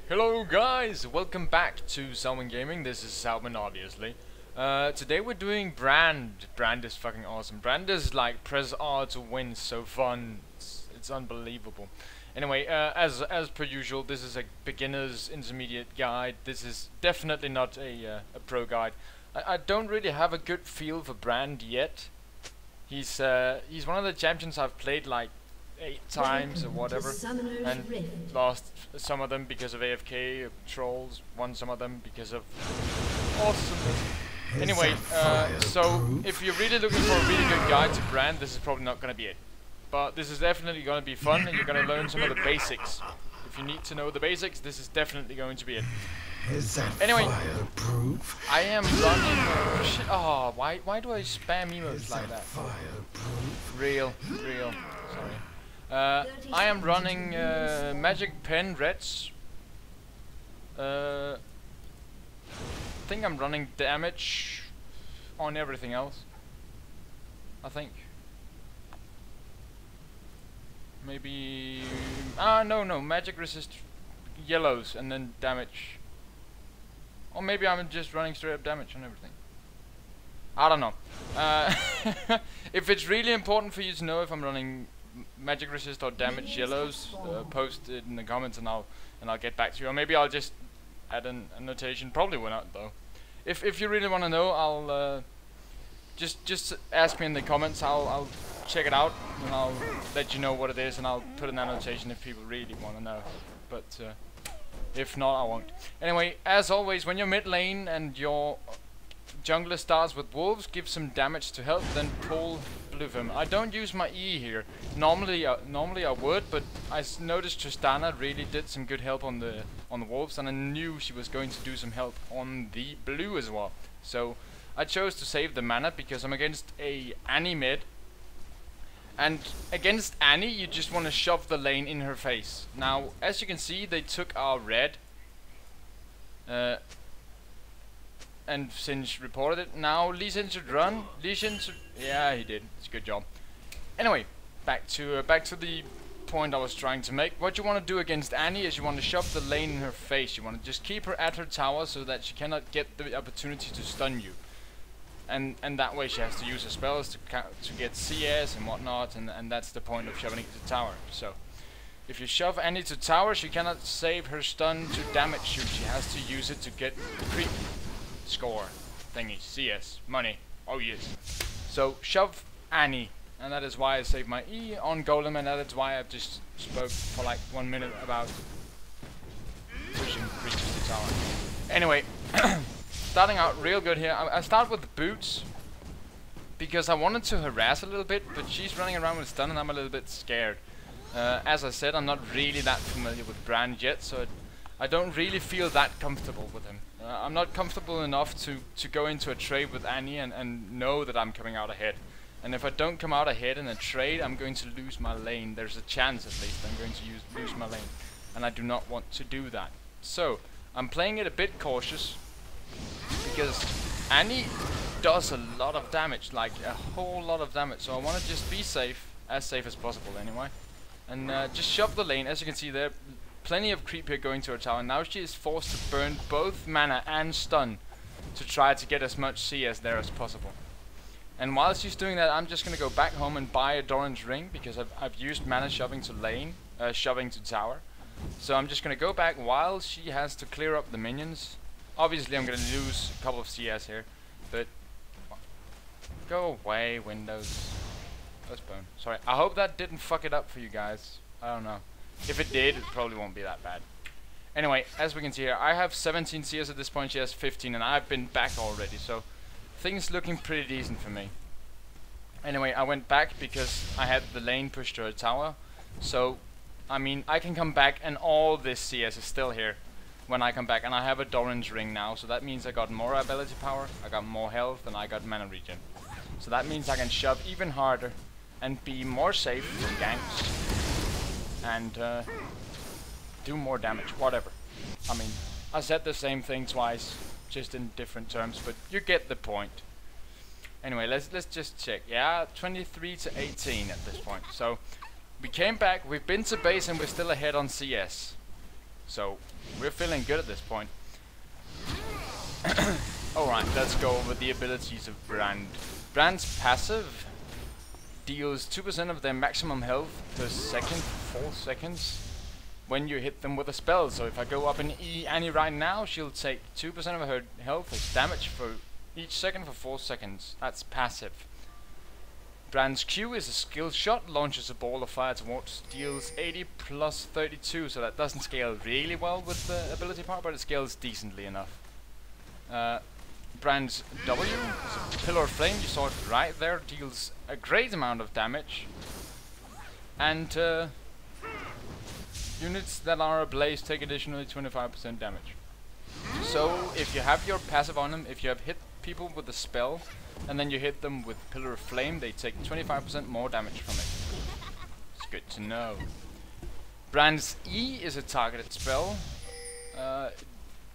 Hello guys, welcome back to Salwyn Gaming. This is Salwyn, obviously. Today we're doing Brand. Brand is fucking awesome. Brand is like press R to win, so fun. It's unbelievable. Anyway, as per usual, this is a beginner's intermediate guide. This is definitely not a pro guide. I don't really have a good feel for Brand yet. He's one of the champions I've played like 8 times or whatever, and lost some of them because of AFK trolls, won some of them because of awesomeness. Anyway, so if you're really looking for a really good guide to Brand, this is probably not going to be it. But this is definitely going to be fun, and you're going to learn some of the basics. If you need to know the basics, this is definitely going to be it. Anyway, I am running. Shit, oh, why do I spam emotes like that? Real. Sorry. I am running Magic Pen Reds. I think I'm running damage on everything else. I think. Maybe. No, magic resist yellows and then damage. Or maybe I'm just running straight up damage on everything. I don't know. If it's really important for you to know if I'm running magic resist or damage yellows, post it in the comments and I'll get back to you. Or maybe I'll just add a notation. Probably will not though. If you really want to know, I'll just ask me in the comments. I'll check it out and I'll let you know what it is, and I'll put an annotation if people really want to know. But if not, I won't. Anyway, as always, when you're mid lane and your jungler starts with wolves, give some damage to help, then pull Bluevim. I don't use my E here. Normally I would, but I noticed Tristana really did some good help on the wolves, and I knew she was going to do some help on the blue as well. So I chose to save the mana because I'm against a Annie mid, and against Annie you just want to shove the lane in her face. Now, as you can see, they took our red. And Singe reported it. Now Lee Sin should run. Yeah, he did. It's a good job. Anyway, back to the point I was trying to make. What you want to do against Annie is you want to shove the lane in her face. You want to just keep her at her tower so that she cannot get the opportunity to stun you. And that way she has to use her spells to get CS and whatnot, and that's the point of shoving it to tower. So if you shove Annie to tower, she cannot save her stun to damage you. She has to use it to get the creep score thingy, CS, money, oh yes. So shove Annie, and that is why I saved my E on Golem, and that is why I've just spoke for like 1 minute about pushing creatures to tower. Anyway, starting out real good here. I start with the boots because I wanted to harass a little bit, but she's running around with stun and I'm a little bit scared. As I said, I'm not really that familiar with Brand yet, so I don't really feel that comfortable with him. I'm not comfortable enough to go into a trade with Annie and know that I'm coming out ahead. And if I don't come out ahead in a trade, I'm going to lose my lane. There's a chance, at least, I'm going to lose my lane. And I do not want to do that. So, I'm playing it a bit cautious, because Annie does a lot of damage, like a whole lot of damage. So I want to just be safe as possible anyway. And just shove the lane. As you can see there, plenty of creep here going to her tower. Now she is forced to burn both mana and stun to try to get as much CS there as possible. And while she's doing that, I'm just going to go back home and buy a Doran's ring, because I've used mana shoving to lane, shoving to tower. So I'm just going to go back while she has to clear up the minions. Obviously I'm going to lose a couple of CS here, but go away, Windows. Postpone. Sorry, I hope that didn't fuck it up for you guys. I don't know. If it did, it probably won't be that bad. Anyway, as we can see here, I have 17 CS at this point, she has 15, and I've been back already, so things looking pretty decent for me. Anyway, I went back because I had the lane pushed to a tower, so, I mean, I can come back and all this CS is still here when I come back, and I have a Doran's ring now, so that means I got more ability power, I got more health, and I got mana regen. So that means I can shove even harder and be more safe from ganks. And do more damage, whatever. I mean, I said the same thing twice, just in different terms, but you get the point. Anyway, let's just check. Yeah, 23 to 18 at this point. So we came back, we've been to base, and we're still ahead on CS. So we're feeling good at this point. Alright, let's go over the abilities of Brand. Brand's passive deals 2% of their maximum health per second for 4 seconds when you hit them with a spell. So if I go up in Annie right now, she'll take 2% of her health as damage for each second for 4 seconds. That's passive. Brand's Q is a skill shot, launches a ball of fire towards, deals 80 plus 32, so that doesn't scale really well with the ability part, but it scales decently enough. Brand's W is a pillar of flame, you saw it right there, deals a great amount of damage, and units that are ablaze take additionally 25% damage. So if you have your passive on them, if you have hit people with a spell, and then you hit them with Pillar of Flame, they take 25% more damage from it. It's good to know. Brand's E is a targeted spell.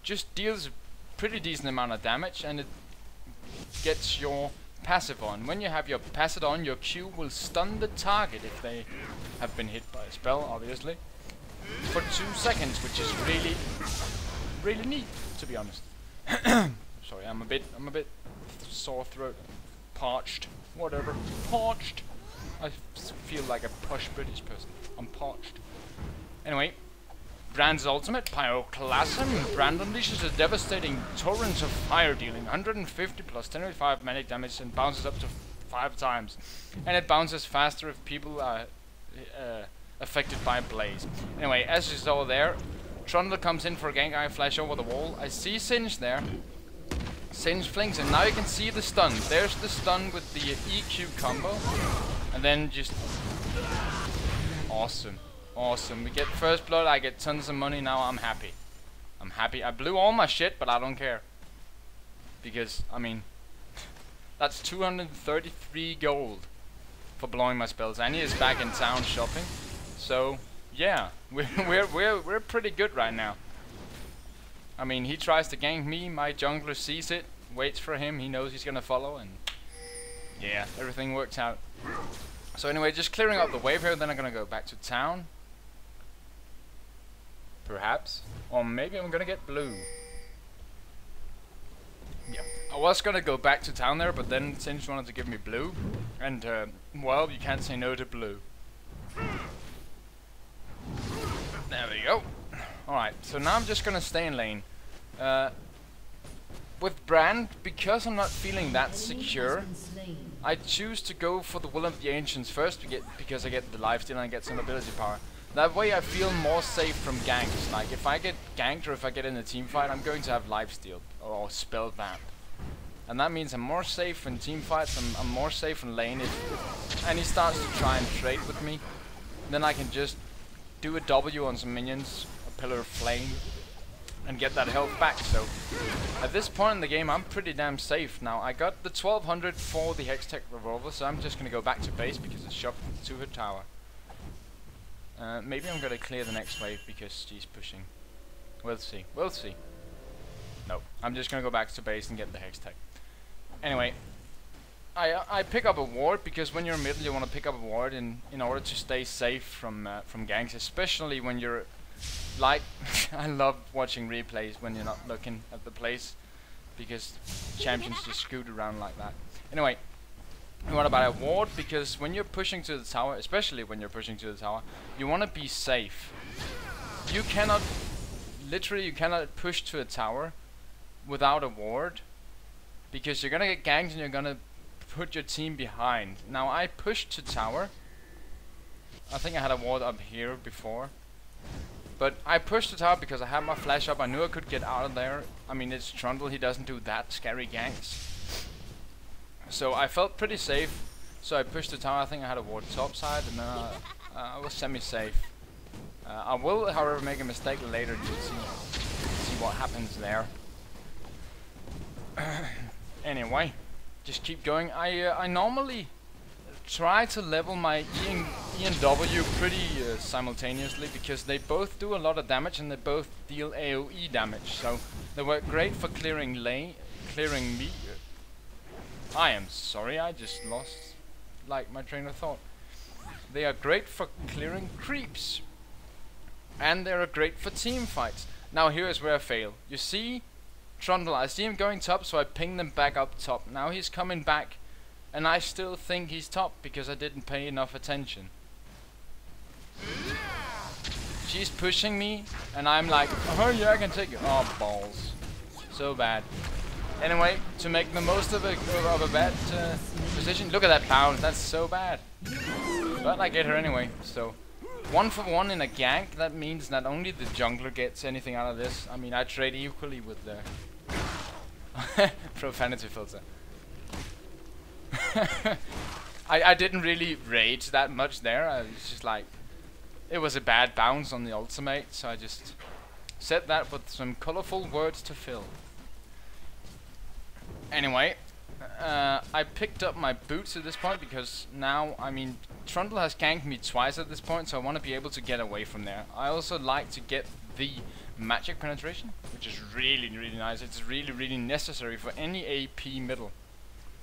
Just deals a pretty decent amount of damage, and it gets your passive on. When you have your passive on, your Q will stun the target if they have been hit by a spell, obviously, for 2 seconds, which is really neat, to be honest. Sorry, I'm a bit sore throat, parched, whatever, parched. I feel like a posh British person. I'm parched. Anyway, Brand's ultimate, Pyroclasm. Brand unleashes a devastating torrent of fire, dealing 150 plus 10.5 magic damage and bounces up to 5 times. And it bounces faster if people are affected by blaze. Anyway, as you saw there, Trundle comes in for a gank. I flash over the wall. I see Singe there. Singe flinks, and now you can see the stun. There's the stun with the EQ combo, and then just awesome, awesome. We get first blood. I get tons of money now. I'm happy. I'm happy. I blew all my shit, but I don't care, because I mean, that's 233 gold for blowing my spells. Annie is back in town shopping, so yeah, we're pretty good right now. I mean, he tries to gank me, my jungler sees it, waits for him, he knows he's gonna follow, and yeah, everything works out. So anyway, just clearing up the wave here, then I'm gonna go back to town. Perhaps. Or maybe I'm gonna get blue. Yeah, I was gonna go back to town there, but then Singe wanted to give me blue, and well, you can't say no to blue. There we go. Alright, so now I'm just gonna stay in lane. With Brand, because I'm not feeling that secure, I choose to go for the Will of the Ancients first because I get the lifesteal and I get some ability power. That way I feel more safe from ganks. Like if I get ganked or if I get in a team fight, I'm going to have lifesteal or spell vamp. And that means I'm more safe in team fights, I'm more safe in lane. If and he starts to try and trade with me, then I can just do a W on some minions, a Pillar of Flame, and get that health back. So at this point in the game, I'm pretty damn safe now. I got the 1200 for the Hextech revolver, so I'm just gonna go back to base because it's shot to her tower. Maybe I'm gonna clear the next wave because she's pushing. We'll see. We'll see. No, I'm just gonna go back to base and get the Hextech. Anyway, I pick up a ward because when you're in middle, you want to pick up a ward in order to stay safe from ganks, especially when you're like I love watching replays when you're not looking at the place because champions just scoot around like that. Anyway, what about a ward? Because when you're pushing to the tower, especially when you're pushing to the tower, you want to be safe. You cannot, literally you cannot push to a tower without a ward because you're gonna get ganked and you're gonna put your team behind. Now I pushed to tower. I think I had a ward up here before. But I pushed the tower because I had my flash up. I knew I could get out of there. I mean, it's Trundle. He doesn't do that scary ganks. So I felt pretty safe. So I pushed the tower. I think I had a ward top side, and I was semi-safe. I will, however, make a mistake later to see what happens there. Anyway, just keep going. I normally try to level my E and W pretty simultaneously because they both do a lot of damage and they both deal AoE damage, so they work great for clearing lane, clearing me. I am sorry, I just lost like my train of thought. They are great for clearing creeps. and they're great for team fights. Now here is where I fail. You see Trundle, I see him going top, so I ping them back up top. Now he's coming back, and I still think he's top because I didn't pay enough attention. She's pushing me, and I'm like, oh yeah, I can take it. Oh, balls. So bad. Anyway, to make the most of a bad position. Look at that bounce, that's so bad. But I get her anyway, so 1 for 1 in a gank. That means not only the jungler gets anything out of this. I mean, I trade equally with the profanity filter. I didn't really rage that much there. I was just like, it was a bad bounce on the ultimate, so I just said that with some colorful words to fill. Anyway, I picked up my boots at this point because now, I mean, Trundle has ganked me twice at this point, so I want to be able to get away from there. I also like to get the magic penetration, which is really nice. It's really necessary for any AP middle.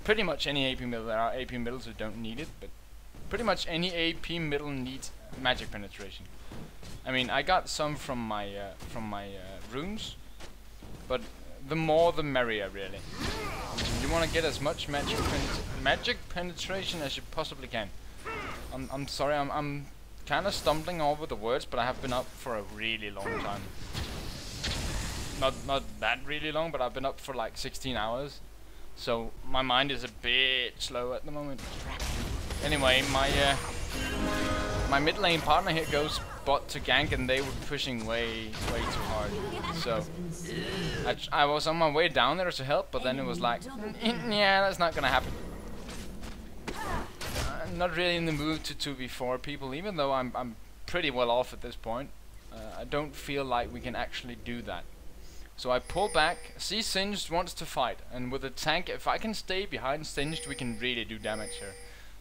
Pretty much any AP middle. There are AP middles who don't need it, but pretty much any AP middle needs magic penetration. I mean, I got some from my runes, but the more the merrier, really. You want to get as much magic penetration as you possibly can. I'm sorry, I'm kind of stumbling over the words, but I have been up for a really long time. Not that really long, but I've been up for like 16 hours. So my mind is a bit slow at the moment. Anyway, my mid lane partner here goes bot to gank, and they were pushing way too hard. So I was on my way down there to help, but then it was like, yeah, that's not gonna happen. I'm not really in the mood to 2v4 people, even though I'm pretty well off at this point. I don't feel like we can actually do that. So I pull back. See, Singed wants to fight, and with a tank, if I can stay behind Singed, we can really do damage here.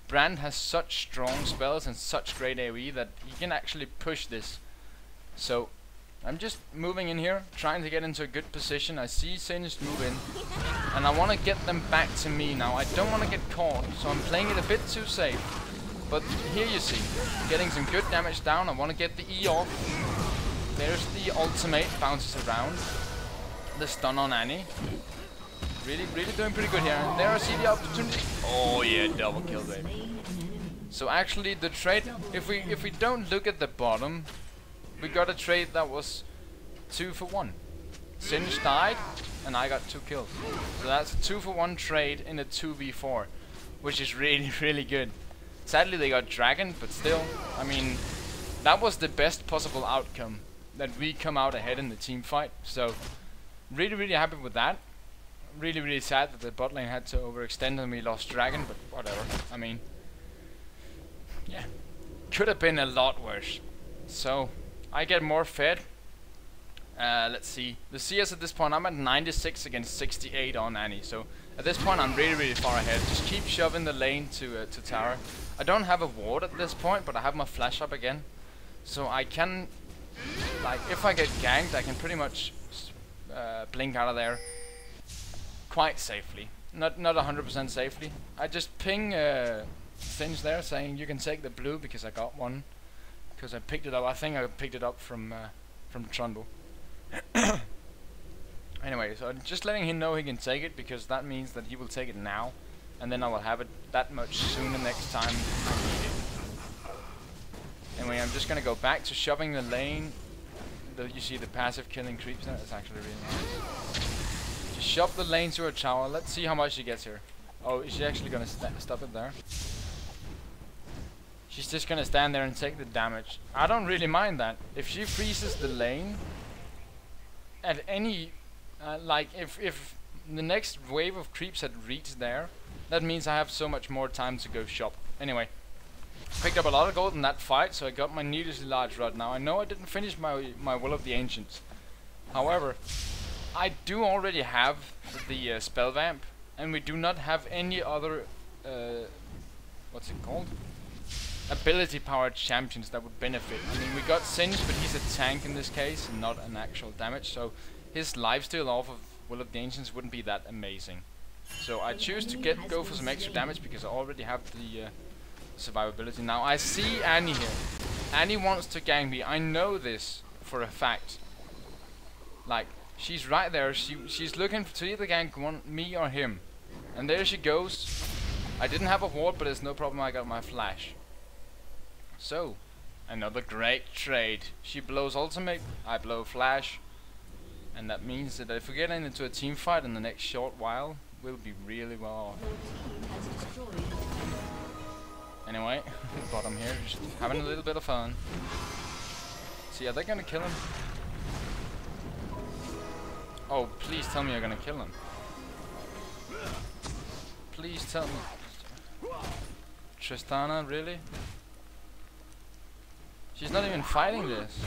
Brand has such strong spells and such great AoE that he can actually push this. So I'm just moving in here, trying to get into a good position. I see Singed move in, and I want to get them back to me now. I don't want to get caught, so I'm playing it a bit too safe. But here you see, getting some good damage down. I want to get the E off. There's the ultimate, bounces around. The stun on Annie. Really doing pretty good here. And there I see the opportunity. Oh yeah, double kill, baby. So actually the trade, if we don't look at the bottom, we got a trade that was 2 for 1. Singed died, and I got 2 kills. So that's a 2 for 1 trade in a 2v4, which is really good. Sadly they got dragon, but still, I mean, that was the best possible outcome, that we come out ahead in the team fight. So really happy with that. Really sad that the bot lane had to overextend and we lost dragon, but whatever. I mean, yeah, could have been a lot worse. So I get more fed. Let's see, the CS at this point, I'm at 96 against 68 on Annie. So at this point I'm really far ahead. Just keep shoving the lane to tower. I don't have a ward at this point, but I have my flash up again, so I can, like, if I get ganked, I can pretty much blink out of there quite safely. Not 100% safely. I just ping Singed there saying you can take the blue because I got one, because I picked it up. I think I picked it up from Trundle. Anyway, so I'm just letting him know he can take it, because that means that he will take it now, and then I will have it that much sooner next time I need it. Anyway, I'm just gonna go back to shoving the lane. You see the passive killing creeps there? It's actually really nice. Just shove the lane to her tower. Let's see how much she gets here. Oh, is she actually gonna stop it there? She's just gonna stand there and take the damage. I don't really mind that. If she freezes the lane at any, like if the next wave of creeps had reached there, that means I have so much more time to go shop. Anyway, picked up a lot of gold in that fight, so I got my needlessly large rod now. I know I didn't finish my Will of the Ancients. However, I do already have the spell vamp, and we do not have any other what's it called? Ability powered champions that would benefit. I mean, we got Singed, but he's a tank in this case, and not an actual damage, so his lifesteal off of Will of the Ancients wouldn't be that amazing. So I choose to go for some extra damage because I already have the survivability. Now I see Annie here. Annie wants to gank me. I know this for a fact. Like, she's right there. She's looking to either gank me or him. And there she goes. I didn't have a ward, but it's no problem. I got my flash. So, another great trade. She blows ultimate, I blow flash. And that means that if we get into a team fight in the next short while, we'll be really well off. Anyway, bottom here, just having a little bit of fun. See, are they gonna kill him? Oh, please tell me you're gonna kill him. Please tell me. Tristana, really? She's not even fighting this.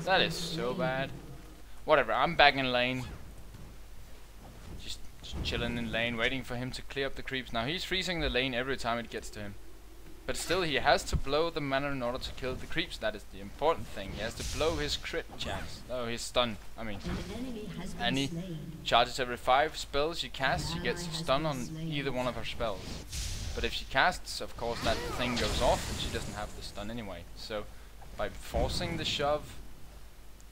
That is so bad. Whatever, I'm back in lane. Just chilling in lane, waiting for him to clear up the creeps. Now he's freezing the lane every time it gets to him. But still, he has to blow the mana in order to kill the creeps. That is the important thing. He has to blow his crit chance. Oh, his stun. I mean, Annie charges every 5 spells she casts. She gets a stun on either one of her spells. But if she casts, of course, that thing goes off and she doesn't have the stun anyway. So, by forcing the shove,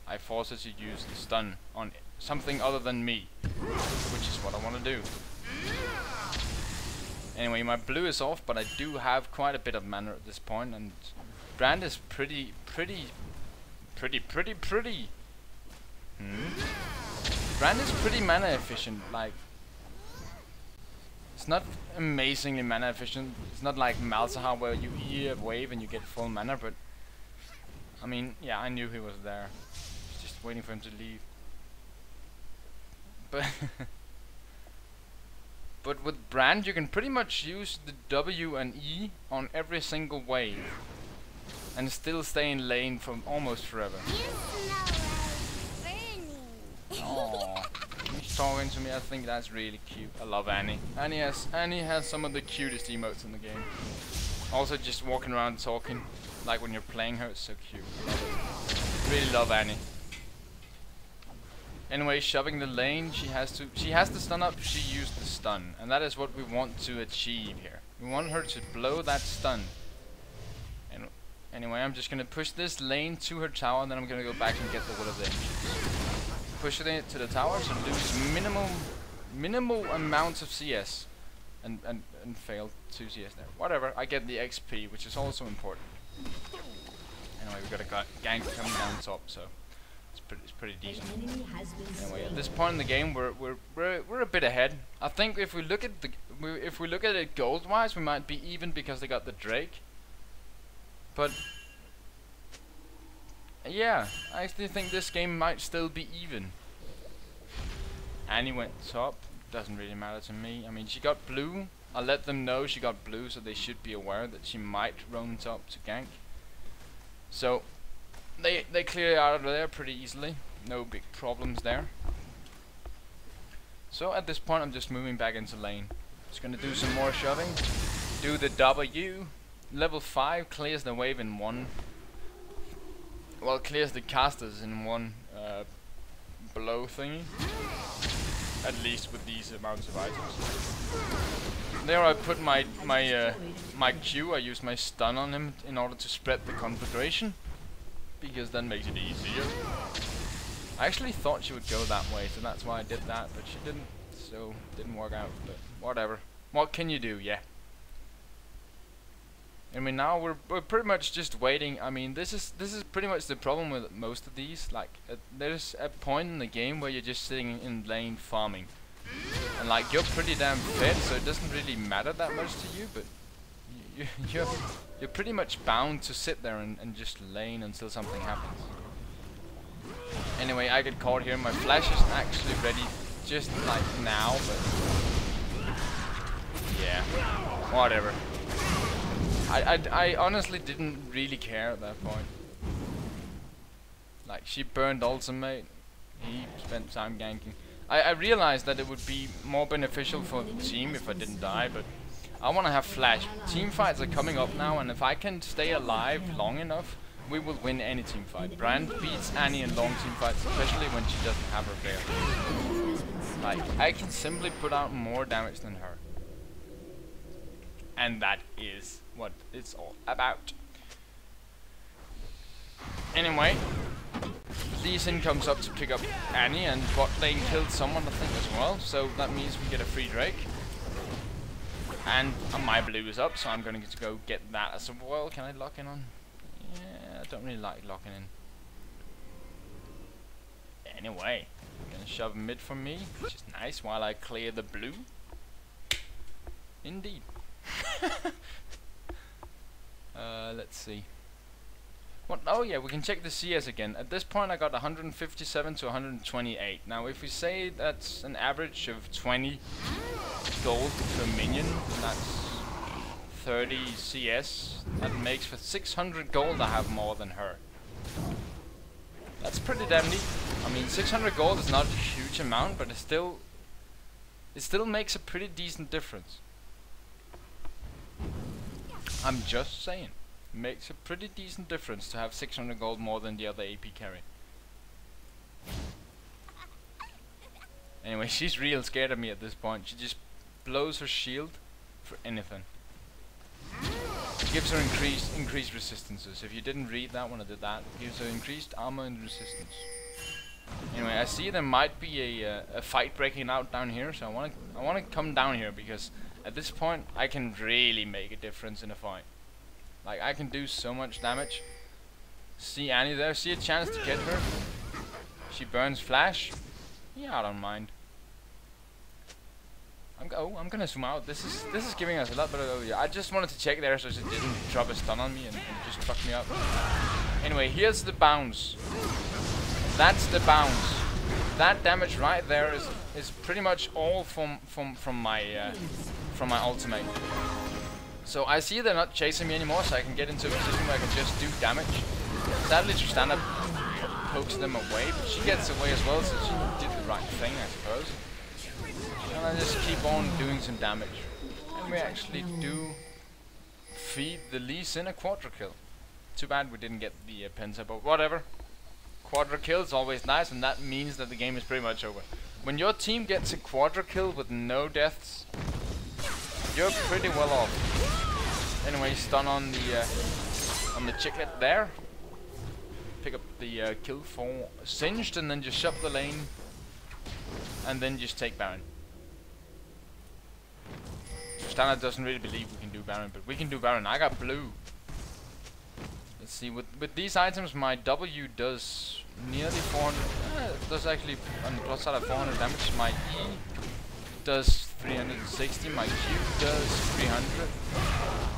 I force her to use the stun on something other than me, which is what I want to do. Anyway, my blue is off, but I do have quite a bit of mana at this point, and Brand is pretty. Brand is pretty mana efficient. Like, it's not amazingly mana efficient. It's not like Malzahar where you E a wave and you get full mana, but I mean, yeah, I knew he was there. Just waiting for him to leave. But but with Brand, you can pretty much use the W and E on every single wave and still stay in lane for almost forever. Aww, he's talking to me. I think that's really cute. I love Annie. Annie has some of the cutest emotes in the game. Also, just walking around talking, like when you're playing her, it's so cute. I love it. Really love Annie. Anyway, shoving the lane, she has to stun up. She used the stun, and that is what we want to achieve here. We want her to blow that stun. And anyway, I'm just gonna push this lane to her tower, and then I'm gonna go back and get the Will of the Ancients. Push it to the tower to lose minimal amounts of CS, and fail 2 CS there. Whatever, I get the XP, which is also important. Anyway, we got a gank coming down top, so it's pretty decent. Anyway, at this point in the game, we're a bit ahead. I think if we look at it gold wise, we might be even because they got the Drake. But yeah, I actually think this game might still be even. Annie went top. Doesn't really matter to me. I mean, she got blue. I let them know she got blue, so they should be aware that she might roam top to gank. So they clear out of there pretty easily. No big problems there. So at this point, I'm just moving back into lane. Just gonna do some more shoving. Do the W. Level 5 clears the wave in 1. Well, clears the casters in 1 blow thingy. At least with these amounts of items. There I put my Q. I use my stun on him in order to spread the conflagration, because that makes it easier. I actually thought she would go that way, so that's why I did that, but she didn't, so it didn't work out. But whatever. What can you do? Yeah. I mean, now we're pretty much just waiting. I mean, this is pretty much the problem with most of these. Like, there's a point in the game where you're just sitting in lane farming, and like you're pretty damn fed, so it doesn't really matter that much to you. But you're pretty much bound to sit there and just lane until something happens. Anyway, I get caught here. My flash is actually ready, just like now. But yeah, whatever. I honestly didn't really care at that point. Like, she burned ultimate, he spent time ganking. I realized that it would be more beneficial for the team if I didn't die, but I want to have flash. Team fights are coming up now, and if I can stay alive long enough, we will win any team fight. Brand beats Annie in long team fights, especially when she doesn't have her bear. Like, I can simply put out more damage than her. And that is what it's all about. Anyway, Lee Sin comes up to pick up Annie, and bot lane killed someone, I think, as well. So that means we get a free Drake. And my blue is up, so I'm going to go get that as well. Can I lock in on? Yeah, I don't really like locking in. Anyway, I'm going to shove mid for me, which is nice, while I clear the blue. Indeed. Let's see. What? Oh yeah, we can check the CS again. At this point I got 157 to 128. Now if we say that's an average of 20 gold per minion, and that's 30 CS, that makes for 600 gold I have more than her. That's pretty damn neat. I mean, 600 gold is not a huge amount, but it still makes a pretty decent difference. I'm just saying. Makes a pretty decent difference to have 600 gold more than the other AP carry. Anyway, she's real scared of me at this point. She just blows her shield for anything. It gives her increased resistances. If you didn't read that when I did that, it gives her increased armor and resistance. Anyway, I see there might be a fight breaking out down here, so I want to come down here because at this point I can really make a difference in a fight. Like, I can do so much damage. See Annie there? See a chance to get her? She burns flash? Yeah, I don't mind. I'm gonna zoom out. This is giving us a lot better overview. I just wanted to check there so she didn't drop a stun on me and just fuck me up. Anyway, here's the bounce. That's the bounce. That damage right there is pretty much all from my ultimate. So I see they're not chasing me anymore, so I can get into a position where I can just do damage. Sadly, Tristana pokes them away, but she gets away as well, so she did the right thing, I suppose. And I just keep on doing some damage. And we actually do feed the Lee Sin a quadra kill. Too bad we didn't get the Penta, but whatever. Quadra kill is always nice, and that means that the game is pretty much over. When your team gets a quadra kill with no deaths, you're pretty well off. Anyway, stun on the chicklet there. Pick up the kill for Singed, and then just shove the lane, and then just take Baron. Tristana doesn't really believe we can do Baron, but we can do Baron. I got blue. Let's see, with these items my W does nearly 400, does actually on the plus side of 400 damage. My E does 360, my Q does 300.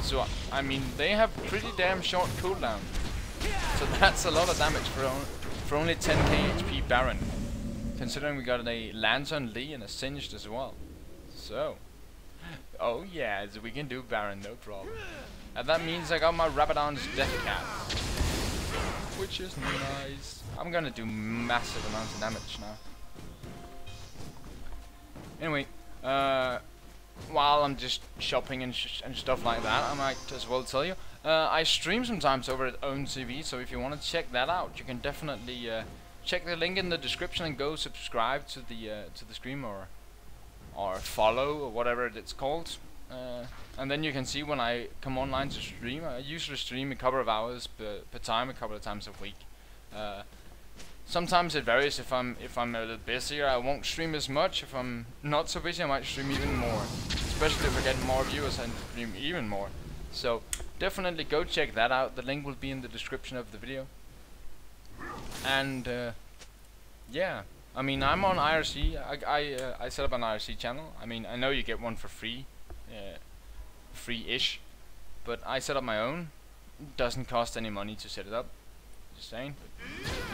So I mean, they have pretty damn short cooldown. So that's a lot of damage for only 10k HP Baron. Considering we got a Lantern Lee and a Singed as well. So, oh yeah, so we can do Baron, no problem. And that means I got my Rabadon's Death Cat, which is nice. I'm gonna do massive amounts of damage now. Anyway, while I'm just shopping and stuff like that, I might as well tell you, I stream sometimes over at Own TV, so if you want to check that out, you can definitely check the link in the description and go subscribe to the stream or follow or whatever it's called. And then you can see when I come online to stream. I usually stream a couple of hours per time, a couple of times a week. Sometimes it varies. If I'm a little busier, I won't stream as much. If I'm not so busy, I might stream even more. Especially if I get more viewers, I stream even more. So definitely go check that out. The link will be in the description of the video. And yeah, I mean, I'm on IRC. I set up an IRC channel. I mean, I know you get one for free. Free-ish, but I set up my own. Doesn't cost any money to set it up, just saying.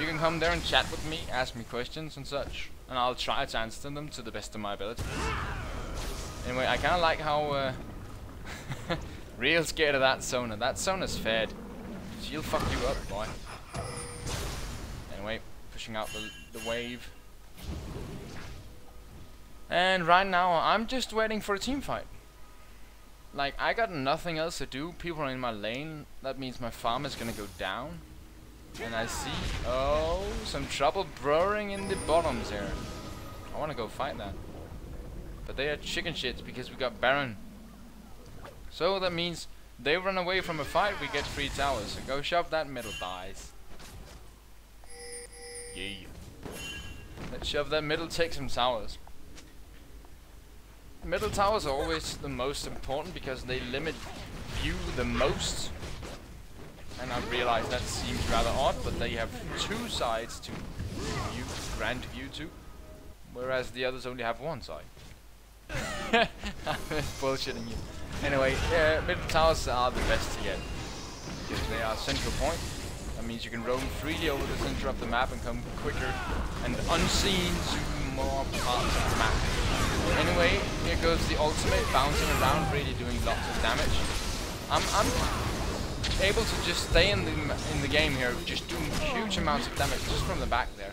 You can come there and chat with me, ask me questions and such, and I'll try to answer them to the best of my ability. Anyway, I kinda like how real scared of that Sona. That Sona's fed. She'll fuck you up, boy. Anyway, pushing out the wave. And right now I'm just waiting for a team fight. Like, I got nothing else to do. People are in my lane. That means my farm is gonna go down. And I see, oh, some trouble brewing in the bottoms here. I wanna go fight that. But they are chicken shits because we got Baron. So that means they run away from a fight, we get 3 towers. So go shove that middle, guys. Yeah. Let's shove that middle, take some towers. Middle towers are always the most important because they limit view the most. And I realize that seems rather odd, but they have two sides to view, grant view to, whereas the others only have one side. I'm bullshitting you. Anyway, middle towers are the best to get because they are central point. That means you can roam freely over the center of the map and come quicker and unseen to more parts of the map. Anyway, here goes the ultimate, bouncing around, really doing lots of damage. I'm able to just stay in the game here, just doing huge amounts of damage just from the back there.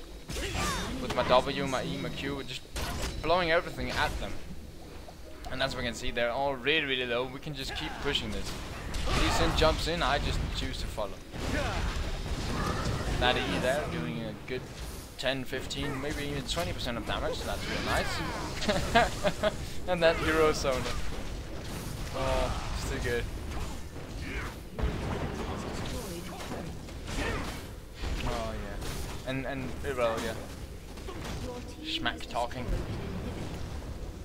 With my W, my E, my Q, just blowing everything at them. And as we can see, they're all really low. We can just keep pushing this. Lee Sin jumps in, I just choose to follow. That E there, doing a good 10, 15, maybe even 20% of damage, so that's real nice. And that hero zone. Oh, still good. Oh yeah. And well, yeah. Schmack talking.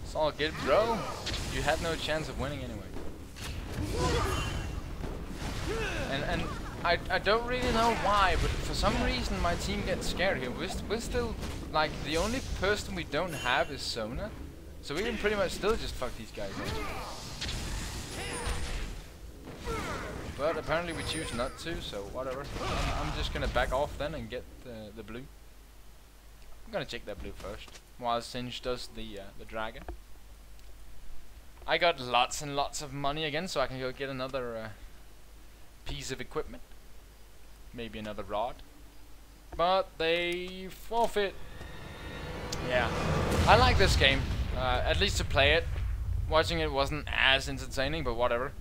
It's all good, bro. You had no chance of winning anyway. And I don't really know why, but for some reason my team gets scared here. We're still, like, the only person we don't have is Sona. So we can pretty much still just fuck these guys up. But apparently we choose not to, so whatever. I'm just gonna back off then and get the blue. I'm gonna check that blue first, while Singe does the dragon. I got lots and lots of money again, so I can go get another piece of equipment. Maybe another rod. But they forfeit. Yeah. I like this game. At least to play it. Watching it wasn't as entertaining, but whatever.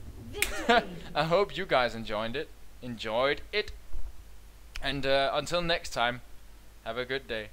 I hope you guys enjoyed it. And until next time, have a good day.